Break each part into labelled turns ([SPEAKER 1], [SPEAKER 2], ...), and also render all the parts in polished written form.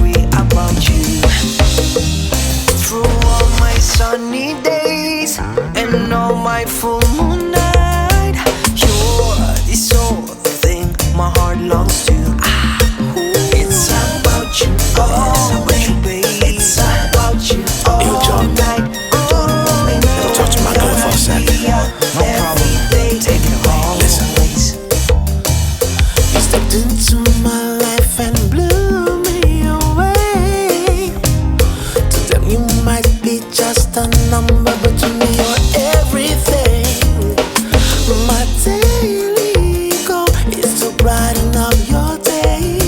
[SPEAKER 1] worry about you. Through all my sunny days and all my full moon night, you're the sole thing my heart longs to. It's about you, oh baby. It's about you all night.
[SPEAKER 2] Talk to my girl for a second.
[SPEAKER 1] No problem. Take it all.
[SPEAKER 2] Listen.
[SPEAKER 1] You stepped into my life and blew me away. To them you might be just a number, but to me you're everything. My daily goal is to brighten up your day.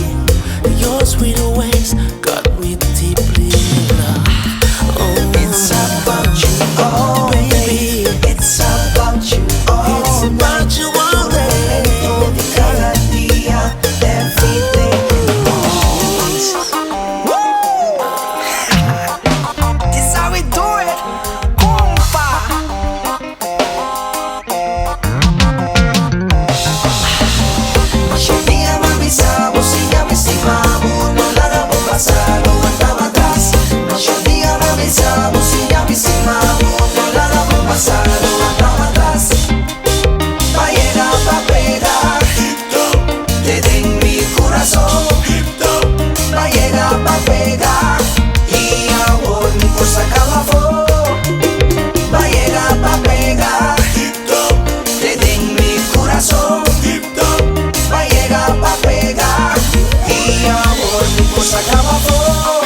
[SPEAKER 1] Your sweet ways got me deeply in love. Oh, it's about you, oh baby. It's about you, oh, it's about you all day. Cada día, every day, always. This how we do it, compa. Ese día me avisamos y ya me estimamos, no la damos pasar, no andaba atrás. Ese día me avisamos y ya me estimamos, no la damos pasar, no andaba atrás. Pa' llegar, pa' pegar, te den mi corazón. Pa' llegar, pa' pegar, y ahora mi cosa acabó. Pa' llegar, pa' pegar, te den mi corazón. Pa' llegar, pa' pegar, y ahora mi cosa acabó.